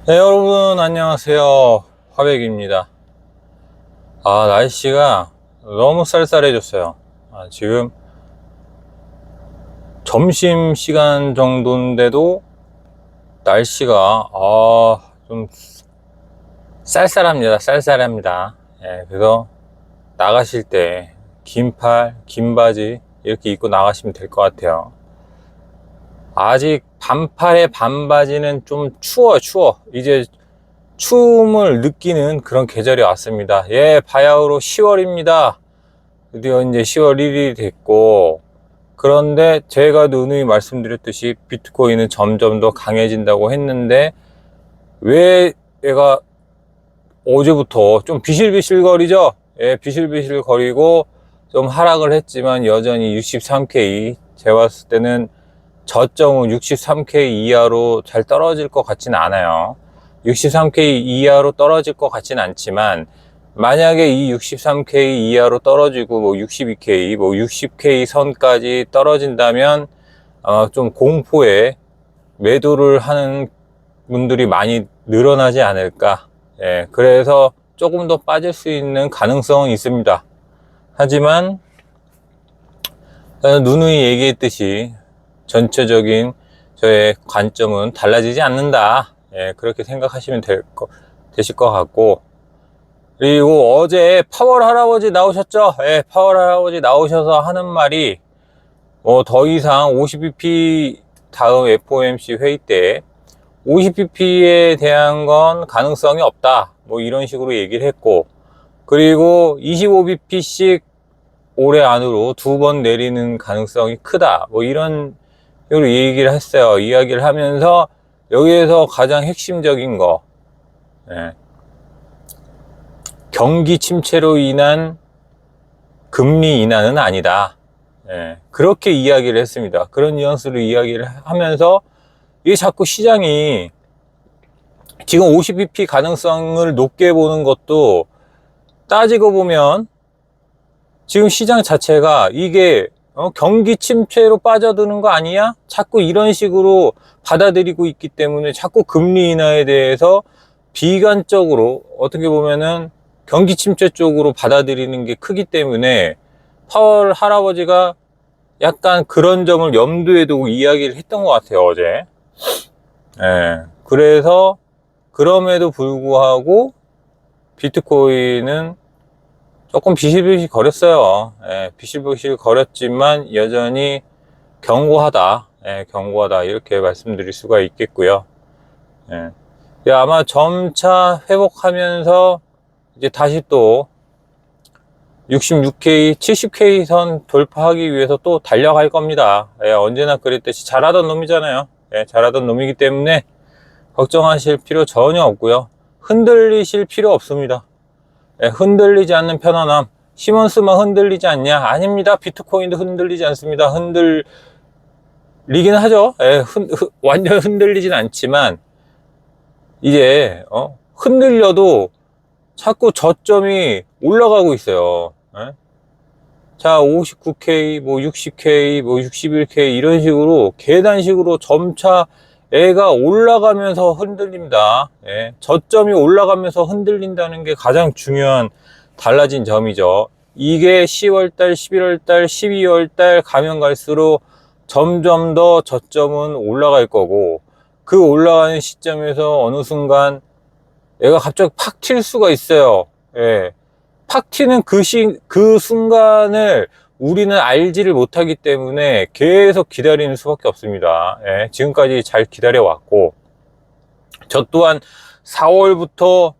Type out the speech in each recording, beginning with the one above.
네, 여러분 안녕하세요. 화백입니다. 날씨가 너무 쌀쌀해졌어요. 지금 점심시간 정도인데도 날씨가 좀 쌀쌀합니다. 예, 그래서 나가실 때 긴팔, 긴 바지 이렇게 입고 나가시면 될 것 같아요. 아직 반팔에 반바지는 좀 추워. 이제 추움을 느끼는 그런 계절이 왔습니다. 예, 바야흐로 10월입니다. 드디어 이제 10월 1일이 됐고, 그런데 제가 누누이 말씀드렸듯이 비트코인은 점점 더 강해진다고 했는데, 왜 얘가 어제부터 좀 비실비실 거리죠? 예, 비실비실 거리고 좀 하락을 했지만 여전히 63K, 제가 봤을 때는 저점은 63K 이하로 잘 떨어질 것 같지는 않아요. 63K 이하로 떨어질 것 같지는 않지만, 만약에 이 63K 이하로 떨어지고 뭐 62K, 뭐 60K 선까지 떨어진다면 아마 좀 공포에 매도를 하는 분들이 많이 늘어나지 않을까. 예, 그래서 조금 더 빠질 수 있는 가능성은 있습니다. 하지만 누누이 얘기했듯이 전체적인 저의 관점은 달라지지 않는다. 예, 그렇게 생각하시면 되실 것 같고, 그리고 어제 파월 할아버지 나오셨죠? 예, 파월 할아버지 나오셔서 하는 말이 뭐 더 이상 50bp 다음 FOMC 회의 때 50bp에 대한 건 가능성이 없다. 뭐 이런 식으로 얘기를 했고, 그리고 25bp씩 올해 안으로 2번 내리는 가능성이 크다. 뭐 이런 식으로 얘기를 했어요. 이야기를 하면서 여기에서 가장 핵심적인 거, 예, 경기 침체로 인한 금리 인하는 아니다. 예, 그렇게 이야기를 했습니다. 그런 뉘앙스로 이야기를 하면서 이게 자꾸 시장이 지금 50bp 가능성을 높게 보는 것도, 따지고 보면 지금 시장 자체가 이게 경기 침체로 빠져드는 거 아니야? 자꾸 이런 식으로 받아들이고 있기 때문에 자꾸 금리 인하에 대해서 비관적으로, 어떻게 보면은 경기 침체 쪽으로 받아들이는 게 크기 때문에 파월 할아버지가 약간 그런 점을 염두에 두고 이야기를 했던 것 같아요, 어제. 예. 그래서 그럼에도 불구하고 비트코인은 조금 비실비실 거렸어요. 예, 비실비실 거렸지만 여전히 견고하다. 예, 견고하다. 이렇게 말씀드릴 수가 있겠고요. 예. 아마 점차 회복하면서 이제 다시 또 66K, 70K 선 돌파하기 위해서 또 달려갈 겁니다. 예, 언제나 그랬듯이 잘하던 놈이잖아요. 예, 잘하던 놈이기 때문에 걱정하실 필요 전혀 없고요. 흔들리실 필요 없습니다. 예, 흔들리지 않는 편안함. 시몬스만 흔들리지 않냐? 아닙니다. 비트코인도 흔들리지 않습니다. 흔들리긴 하죠. 예, 완전 흔들리진 않지만 이제 흔들려도 자꾸 저점이 올라가고 있어요. 예? 자, 59K, 뭐 60K, 뭐 61K 이런 식으로 계단식으로 점차 애가 올라가면서 흔들립니다. 예, 저점이 올라가면서 흔들린다는 게 가장 중요한 달라진 점이죠. 이게 10월달, 11월달, 12월달 가면 갈수록 점점 더 저점은 올라갈 거고, 그 올라가는 시점에서 어느 순간 얘가 갑자기 팍 튈 수가 있어요. 예. 팍 튀는 그 순간을 우리는 알지를 못하기 때문에 계속 기다리는 수밖에 없습니다. 예, 지금까지 잘 기다려왔고, 저 또한 4월부터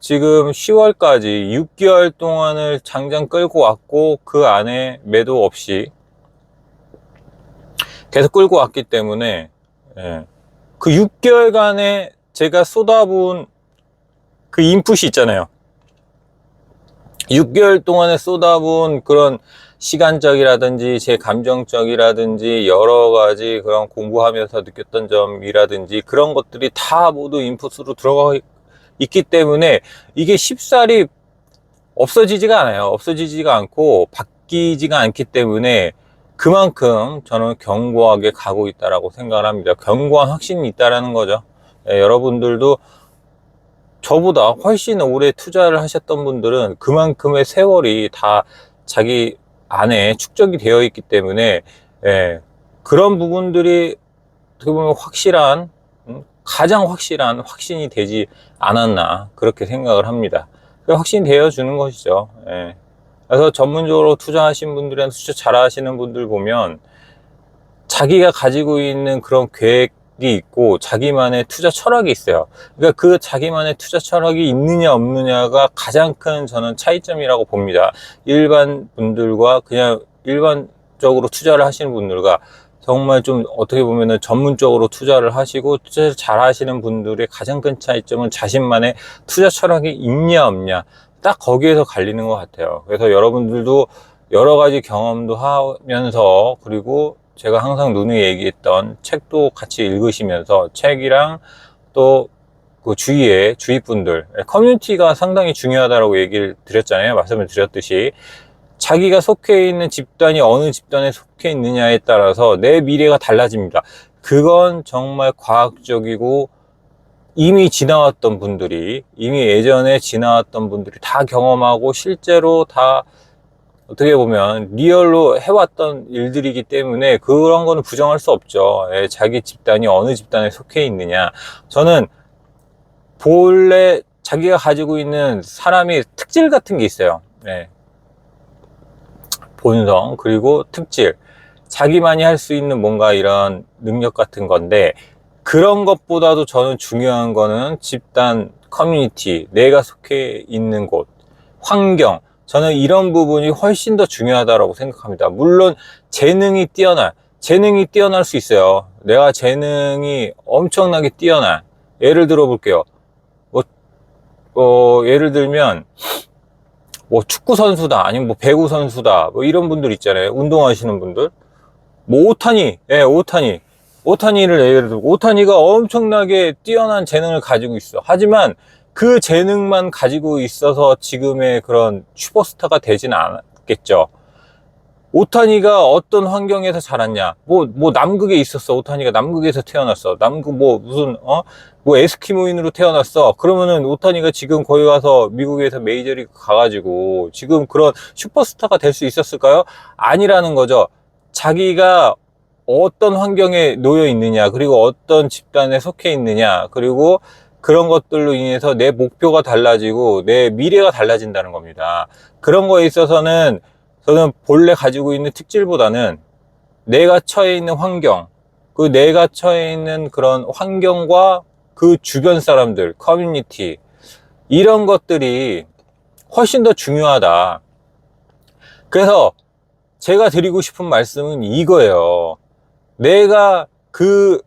지금 10월까지 6개월 동안을 장장 끌고 왔고, 그 안에 매도 없이 계속 끌고 왔기 때문에, 예, 그 6개월간에 제가 쏟아부은 그 인풋이 있잖아요. 6개월 동안에 쏟아부은 그런 시간적이라든지 제 감정적이라든지 여러 가지 그런 공부하면서 느꼈던 점이라든지 그런 것들이 다 모두 인풋으로 들어가 있기 때문에 이게 쉽사리 없어지지가 않아요. 없어지지가 않고 바뀌지가 않기 때문에 그만큼 저는 견고하게 가고 있다라고 생각을 합니다. 견고한 확신이 있다라는 거죠. 여러분들도 저보다 훨씬 오래 투자를 하셨던 분들은 그만큼의 세월이 다 자기 안에 축적이 되어 있기 때문에, 그런 부분들이 어떻게 보면 확실한, 가장 확실한 확신이 되지 않았나, 그렇게 생각을 합니다. 확신이 되어 주는 것이죠. 그래서 전문적으로 투자하신 분들이나 투자 잘 하시는 분들 보면 자기가 가지고 있는 그런 계획이 있고 자기만의 투자 철학이 있어요. 그러니까 그 자기만의 투자 철학이 있느냐 없느냐가 가장 큰 저는 차이점이라고 봅니다. 일반 분들과 그냥 일반적으로 투자를 하시는 분들과 정말 좀 어떻게 보면은 전문적으로 투자를 하시고 투자를 잘 하시는 분들의 가장 큰 차이점은 자신만의 투자 철학이 있냐 없냐, 딱 거기에서 갈리는 것 같아요. 그래서 여러분들도 여러 가지 경험도 하면서, 그리고 제가 항상 누누이 얘기했던 책도 같이 읽으시면서, 책이랑 또 그 주위 분들, 커뮤니티가 상당히 중요하다고 얘기를 드렸잖아요. 말씀을 드렸듯이 자기가 속해 있는 집단이 어느 집단에 속해 있느냐에 따라서 내 미래가 달라집니다. 그건 정말 과학적이고 이미 지나왔던 분들이, 이미 예전에 지나왔던 분들이 다 경험하고 실제로 다 어떻게 보면 리얼로 해왔던 일들이기 때문에 그런 거는 부정할 수 없죠. 자기 집단이 어느 집단에 속해 있느냐. 저는 본래 자기가 가지고 있는 사람이 특질 같은 게 있어요. 본성, 그리고 특질, 자기만이 할 수 있는 뭔가 이런 능력 같은 건데, 그런 것보다도 저는 중요한 거는 집단, 커뮤니티, 내가 속해 있는 곳, 환경, 저는 이런 부분이 훨씬 더 중요하다고 생각합니다. 물론 재능이 뛰어날 수 있어요. 내가 재능이 엄청나게 뛰어난, 예를 들어 볼게요. 예를 들면 뭐 축구 선수다, 아니면 뭐 배구 선수다, 뭐 이런 분들 있잖아요. 운동하시는 분들. 뭐 오타니를 예를 들고, 오타니가 엄청나게 뛰어난 재능을 가지고 있어. 하지만 그 재능만 가지고 있어서 지금의 그런 슈퍼스타가 되지는 않았겠죠. 오타니가 어떤 환경에서 자랐냐? 뭐 남극에 있었어. 오타니가 남극에서 태어났어. 남극 무슨 뭐 에스키모인으로 태어났어. 그러면은 오타니가 지금 거기 가서 미국에서 메이저리그 가가지고 지금 그런 슈퍼스타가 될 수 있었을까요? 아니라는 거죠. 자기가 어떤 환경에 놓여 있느냐, 그리고 어떤 집단에 속해 있느냐, 그리고 그런 것들로 인해서 내 목표가 달라지고 내 미래가 달라진다는 겁니다. 그런 거에 있어서는 저는 본래 가지고 있는 특질보다는 내가 처해 있는 환경, 그 내가 처해 있는 그런 환경과 그 주변 사람들, 커뮤니티, 이런 것들이 훨씬 더 중요하다. 그래서 제가 드리고 싶은 말씀은 이거예요. 내가 그런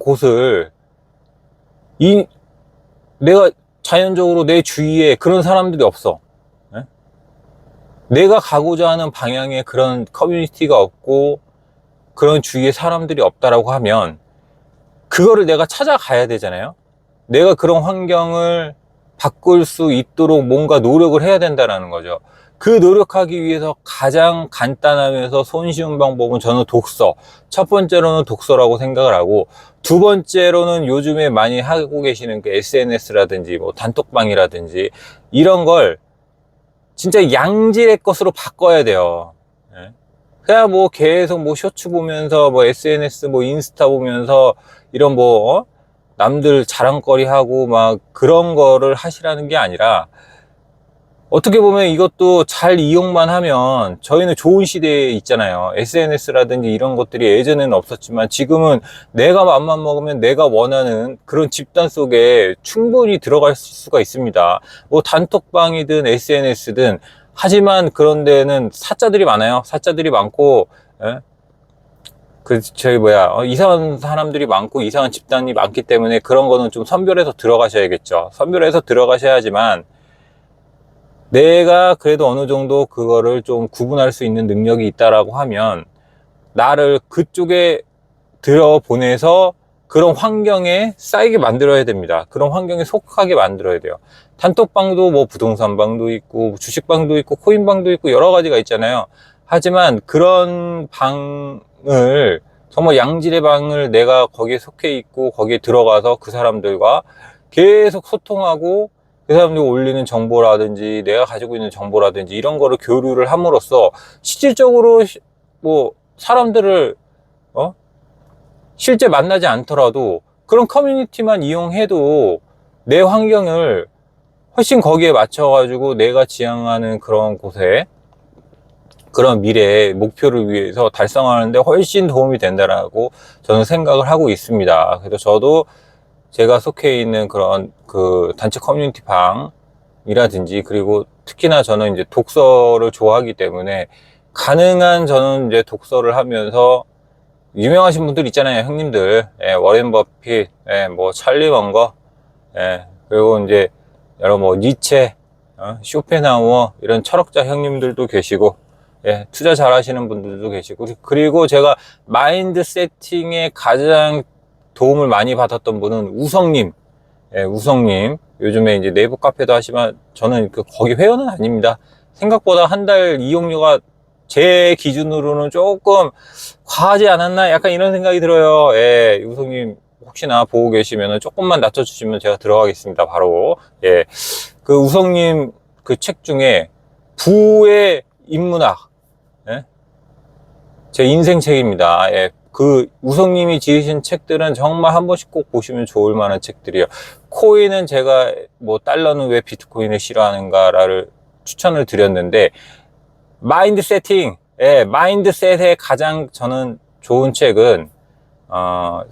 곳을, 내가 자연적으로 내 주위에 그런 사람들이 없어. 내가 가고자 하는 방향에 그런 커뮤니티가 없고 그런 주위에 사람들이 없다라고 하면 그거를 내가 찾아가야 되잖아요. 내가 그런 환경을 바꿀 수 있도록 뭔가 노력을 해야 된다는 거죠. 그 노력하기 위해서 가장 간단하면서 손쉬운 방법은 저는 독서. 첫 번째로는 독서라고 생각을 하고, 두 번째로는 요즘에 많이 하고 계시는 그 SNS라든지 뭐 단톡방이라든지 이런 걸 진짜 양질의 것으로 바꿔야 돼요. 그냥 뭐 계속 뭐 쇼츠 보면서 뭐 SNS 뭐 인스타 보면서 이런 남들 자랑거리 하고 막 그런 거를 하시라는 게 아니라, 어떻게 보면 이것도 잘 이용만 하면, 저희는 좋은 시대에 있잖아요. SNS라든지 이런 것들이 예전에는 없었지만 지금은 내가 맘만 먹으면 내가 원하는 그런 집단 속에 충분히 들어갈 수가 있습니다. 뭐 단톡방이든 SNS든. 하지만 그런 데는 사자들이 많아요. 사자들이 많고, 이상한 사람들이 많고 이상한 집단이 많기 때문에 그런 거는 좀 선별해서 들어가셔야겠죠. 선별해서 들어가셔야지만 내가 그래도 어느 정도 그거를 좀 구분할 수 있는 능력이 있다라고 하면 나를 그쪽에 들어보내서 그런 환경에 쌓이게 만들어야 됩니다. 그런 환경에 속하게 만들어야 돼요. 단톡방도 뭐 부동산방도 있고 주식방도 있고 코인방도 있고 여러 가지가 있잖아요. 하지만 그런 방을 정말 양질의 방을 내가 거기에 속해 있고 거기에 들어가서 그 사람들과 계속 소통하고 그 사람들이 올리는 정보라든지 내가 가지고 있는 정보라든지 이런 거를 교류를 함으로써 실질적으로 뭐 사람들을 실제 만나지 않더라도 그런 커뮤니티만 이용해도 내 환경을 훨씬 거기에 맞춰가지고 내가 지향하는 그런 곳에 그런 미래의 목표를 위해서 달성하는데 훨씬 도움이 된다라고 저는 생각을 하고 있습니다. 그래서 저도 제가 속해 있는 그런 그 단체 커뮤니티 방이라든지 그리고 특히나 저는 이제 독서를 좋아하기 때문에 가능한 저는 이제 독서를 하면서 유명하신 분들 있잖아요, 형님들. 예, 워렌 버핏, 예, 뭐 찰리 먼거, 예, 그리고 이제 여러 뭐 니체, 쇼펜하우어 이런 철학자 형님들도 계시고, 예, 투자 잘 하시는 분들도 계시고, 그리고 제가 마인드 세팅에 가장 도움을 많이 받았던 분은 우성님, 예, 우성님. 요즘에 이제 네이버 카페도 하시면 저는 거기 회원은 아닙니다. 생각보다 한 달 이용료가 제 기준으로는 조금 과하지 않았나? 약간 이런 생각이 들어요. 예, 우성님 혹시나 보고 계시면 조금만 낮춰주시면 제가 들어가겠습니다. 바로. 예, 그 우성님 그 책 중에 부의 인문학, 예? 제 인생 책입니다. 예, 그 우성님이 지으신 책들은 정말 한 번씩 꼭 보시면 좋을 만한 책들이에요. 코인은 제가 뭐 달러는 왜 비트코인을 싫어하는가를 추천을 드렸는데 마인드 세팅, 예, 마인드셋에 가장 저는 좋은 책은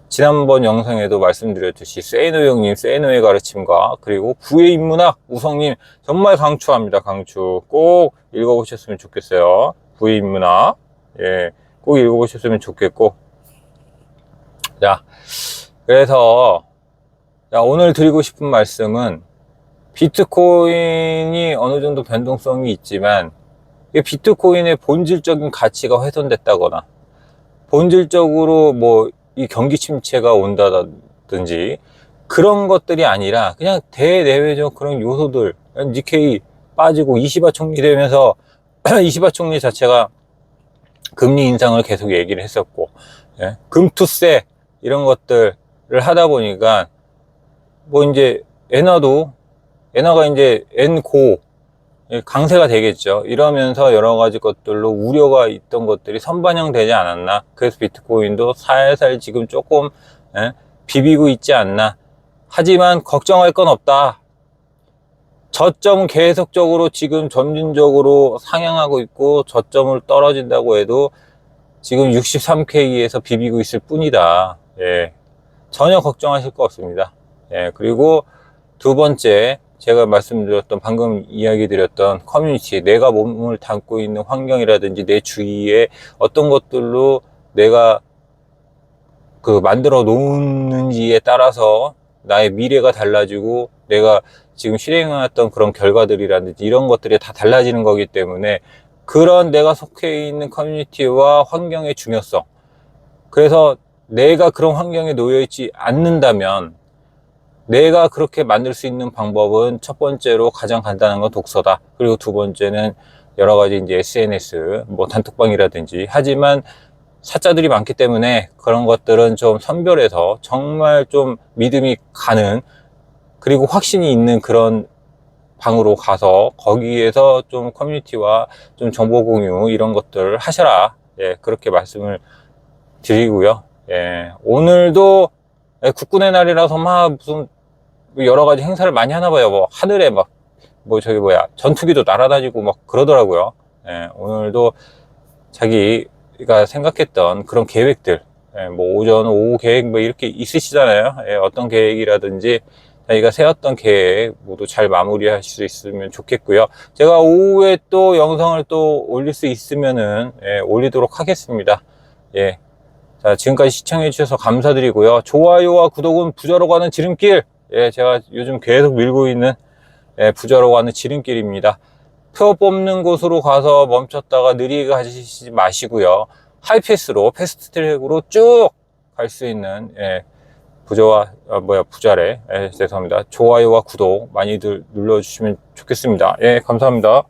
지난번 영상에도 말씀드렸듯이 세이노 형님 세이노의 가르침과 그리고 부의 인문학 우성님 정말 강추합니다. 강추 꼭 읽어보셨으면 좋겠어요. 부의 인문학, 예, 꼭 읽어보셨으면 좋겠고, 자, 그래서 오늘 드리고 싶은 말씀은 비트코인이 어느 정도 변동성이 있지만 비트코인의 본질적인 가치가 훼손됐다거나 본질적으로 뭐 이 경기 침체가 온다든지 그런 것들이 아니라 그냥 대내외적 그런 요소들, 니케이 빠지고 이시바 총리 되면서 이시바 총리 자체가 금리 인상을 계속 얘기를 했었고, 예? 금투세 이런 것들을 하다 보니까 뭐 이제 엔화가 이제 엔고 강세가 되겠죠. 이러면서 여러 가지 것들로 우려가 있던 것들이 선반영되지 않았나. 그래서 비트코인도 살살 지금 조금 비비고 있지 않나. 하지만 걱정할 건 없다. 저점은 계속적으로 지금 점진적으로 상향하고 있고 저점을 떨어진다고 해도 지금 63K에서 비비고 있을 뿐이다. 예, 전혀 걱정하실 거 없습니다. 예, 그리고 두 번째, 제가 말씀드렸던 방금 이야기 드렸던 커뮤니티, 내가 몸을 담고 있는 환경이라든지 내 주위에 어떤 것들로 내가 그 만들어 놓는지에 따라서 나의 미래가 달라지고 내가 지금 실행해왔던 그런 결과들이라든지 이런 것들이 다 달라지는 거기 때문에 그런 내가 속해 있는 커뮤니티와 환경의 중요성, 그래서 내가 그런 환경에 놓여 있지 않는다면 내가 그렇게 만들 수 있는 방법은 첫 번째로 가장 간단한 건 독서다. 그리고 두 번째는 여러 가지 이제 SNS, 뭐 단톡방이라든지. 하지만 사자들이 많기 때문에 그런 것들은 좀 선별해서 정말 좀 믿음이 가는 그리고 확신이 있는 그런 방으로 가서 거기에서 좀 커뮤니티와 좀 정보 공유 이런 것들을 하셔라. 예, 그렇게 말씀을 드리고요. 예, 오늘도 국군의 날이라서 막 무슨 여러 가지 행사를 많이 하나 봐요. 뭐 하늘에 막 뭐 저기 뭐야 전투기도 날아다니고 막 그러더라고요. 예, 오늘도 자기가 생각했던 그런 계획들, 예, 뭐 오전 오후 계획 뭐 이렇게 있으시잖아요. 예, 어떤 계획이라든지 자기가 세웠던 계획 모두 잘 마무리하실 수 있으면 좋겠고요. 제가 오후에 또 영상을 또 올릴 수 있으면은 올리도록 하겠습니다. 예. 자, 지금까지 시청해 주셔서 감사드리고요. 좋아요와 구독은 부자로 가는 지름길. 예, 제가 요즘 계속 밀고 있는 부자로 가는 지름길입니다. 표 뽑는 곳으로 가서 멈췄다가 느리게 가시지 마시고요. 하이패스로 패스트 트랙으로 쭉 갈 수 있는 부자래. 죄송합니다. 좋아요와 구독 많이들 눌러주시면 좋겠습니다. 예, 감사합니다.